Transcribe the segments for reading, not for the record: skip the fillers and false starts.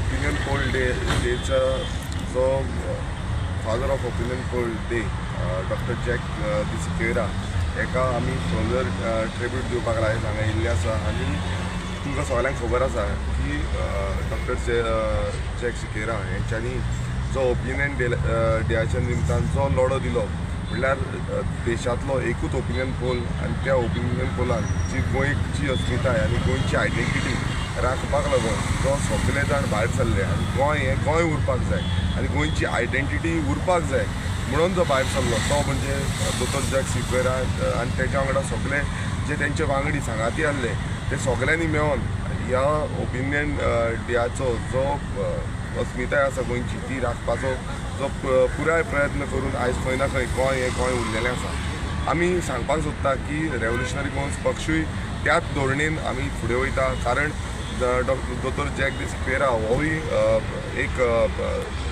opinion poll डेचा जो father of opinion poll डे डॉक्टर जॅक दी सिक्वेरा एका आमी सोलर ट्रिब्यूट दिवपाक लायक हांगा येयल्ले आसा आनी तुमकां सगळ्यांक खबर आसा की डॉक्टर जॅक सिक्वेरा हेंच्यांनी जो ओपिनियन डेच्या निमतान जो लढो दिलो म्हणल्यार देशांतलो एकूच ओपिनियन पोल आनी त्या ओपिनियन पोलान जी गोंयची अस्मिताय आनी गोंयची आयडेंटिटी राखपाक लागून जो सगळे जाण भायर सरले आनी गोंय हें गोंय उरपाक जाय आनी गोंयची आयडेंटिटी उरपाक जाय म्हणून जो भायर सरलो तो म्हणजे दोतोर जॅक सिक्वेरा आनी तेच्या वांगडा सगळे जे तेंचे वांगडी सांगाती आहले ते सगळ्यांनी मेळोन ह्या ओपिनियन डेयाचो जो अस्मिताय आसा गोंयची ती राखपाचो जो पुराय प्रयत्न करून आयज खंय ना खंय गोंय हें गोंय उरलेलें आसा आमी सांगपाक सोदता की रेव्होल्युशनरी गोंस पक्षूय त्याच धोरणेन आमी फुडें वयता कारण दोतोर जॅक दी सिक्वेरा होय एक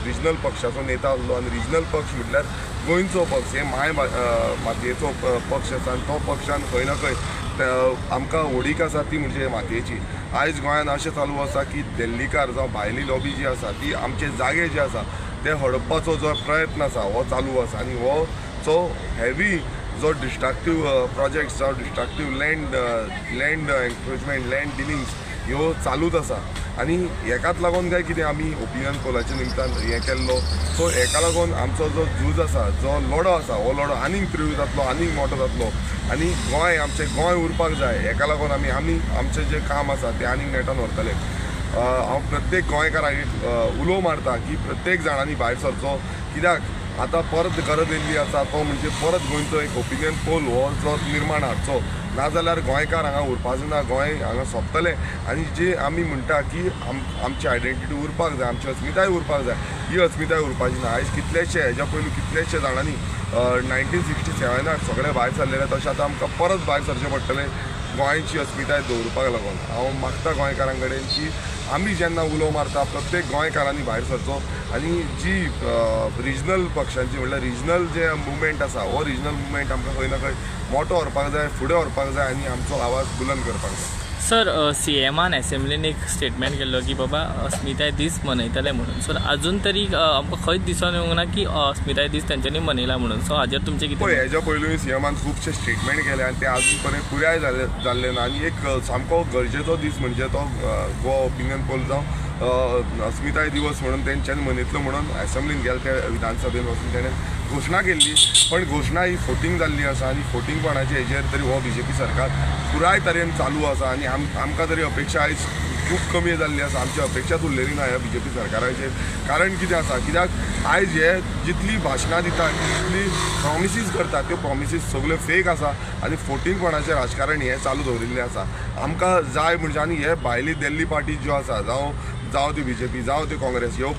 रिजनल पक्षाचो नेता आसलो आनी रिजनल पक्ष म्हटल्यार गोंयचो पक्ष हे मातयेचो पक्ष आसा आनी तो पक्षान खंय ना खंय आमकां ओडीक आसा ती म्हणजे मातयेची आयज गोंयान अशें चालू आसा की दिल्लीकार जावं भायली लॉबी जी आसा ती आमचे जागे जे आसा ते हडपपाचो जो प्रयत्न आसा हो चालू आसा आनी हो जो हेवी जो डिस्ट्रक्टीव प्रोजेक्ट्स जावं डिस्ट्रक्टीव लँड एन्क्रोचमेंट लँड डिलिंग्स ह्यो चालूच आसा आनी हेकाच लागून काय कितें आमी ओपिनियन पोलाच्या निमतान हें केल्लो सो हेका लागून आमचो जो झूज आसा जो लढो आसा हो लढो आनीक तीव्र जातलो आनीक मोठो जातलो आनी गोंय आमचें गोंय उरपाक जाय हेका लागून आमी आमचें जें काम आसा तें आनीक नेटान व्हरतले हांव प्रत्येक गोंयकाराक उलो मारता की प्रत्येक जाणांनी भायर सरचो कित्याक आतां परत गरज येयल्ली आसा तो म्हणजे परत गोंयचो एक ओपिनियन पोल हो जो निर्माण हाडचो नाजाल्यार गोंयकार हांगा उरपाचो ना गोंय हांगा सोंपतलें आनी जे आमी म्हणटा की आमची आयडेंटिटी उरपाक जाय आमची अस्मिताय उरपाक जाय ही अस्मिताय उरपाची ना आयज कितलेशे हेज्या पयलीं कितलेशे जाणांनी 1967 सगळे भायर सरलेले तशें आतां आमकां परत भायर सरचें पडटलें गोंयची अस्मिताय दवरपाक लागून हांव मागता गोंयकारां कडेन की आमी जेन्ना उलो मारता प्रत्येक गोंयकारांनी भायर सरचो आनी जी रिजनल पक्षांची म्हणल्यार रिजनल जे मुवमेंट आसा हो रिजनल मुवमेंट आमकां खंय ना खंय मोठो व्हरपाक जाय फुडें व्हरपाक जाय आनी आमचो आवाज बुलंद करपाक जाय सर सीएमान एसेंब्लीन एक स्टेटमेंट केल्लो की बाबा अस्मिताय दीस मनयतले म्हणून सो अजून तरी आमकां खंयच दिसून येवंक ना की अस्मिताय दीस तेंच्यांनी मनयला म्हणून सो हाजेर तुमचें कितें पळय हेज्या पयलूय सीएमान खुबशे स्टेटमेंट केले आनी ते आजून पर्यंत पुराय जाल्ले ना आनी एक सामको गरजेचो दीस म्हणजे तो गोवा ओपिनियन पोल जावं अस्मिताय दिवस म्हणून तेंच्यांनी मनयतलो म्हणून एसेंब्लीन गेले ते विधानसभेन वचून तेणें घोशणा केल्ली पण घोशणा ही फोटींग जाल्ली आसा आनी फोटींगपणाचे हेजेर तरी हो बीजेपी सरकार पुराय तरेन चालू आसा आनी आमकां तरी अपेक्षा आयज खूब कमी जाल्ली आसा आमची अपेक्षाच उरलेली ना ह्या बीजेपी सरकाराचेर कारण कितें आसा कित्याक आयज हे जितली भाशणां दिता जितली प्रॉमिसीस करता त्यो प्रॉमिसीस सगल्यो फेक आसा आनी फोटींगपणाचें राजकारण हें चालू दवरिल्लें आसा आमकां जाय म्हणजे आनी हे भायली दिल्ली पार्टी ज्यो आसा जावं ती बीजेपी जावं ती काँग्रेस ह्यो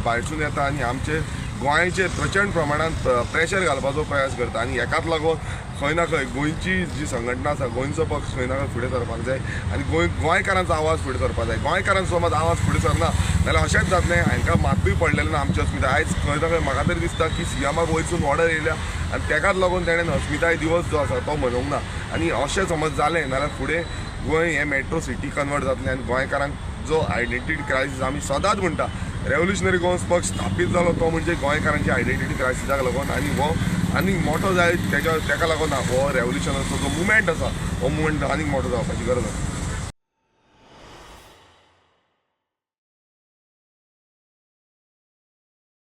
भायरसून येता आनी आमचे गोंयचे प्रचंड प्रमाणात प्रेशर घालपाचो प्रयास करता आनी हेकाच लागून खंय ना खंय गोंयची जी संघटना आसा गोंयचो पक्ष खंय ना खंय फुडें सरपाक जाय आनी गोंयकारांचो आवाज फुडें सरपाक जाय गोंयकारांचो समज आवाज फुडें सरना जाल्यार अशेंच जातलें हांकां मातूय पडलेलें ना आमची अस्मिताय आयज खंय ना खंय म्हाका तरी दिसता की सीएमाक वयरसून ऑर्डर येयल्या आनी तेकाच लागून तेणें अस्मिताय दिवस जो आसा तो मनोवंक ना आनी अशें समज जालें जाल्यार फुडें गोंय हें मेट्रो सिटी कन्वर्ट जातलें आनी गोंयकारांक जो आयडेंटिटी क्रायसीस आमी सदांच म्हणटा रेव्होल्युशनरी गोंस पक्ष स्थापीत जालो तो म्हणजे गोंयकारांची आयडेंटिटी क्रायसिसाक लागून आनी हो आनीक मोठो जाय तेका लागून हो रेव्होल्युशनाचो जो मुवमेंट आसा हो मुवमेंट आनीक मोठो जावपाची गरज आसा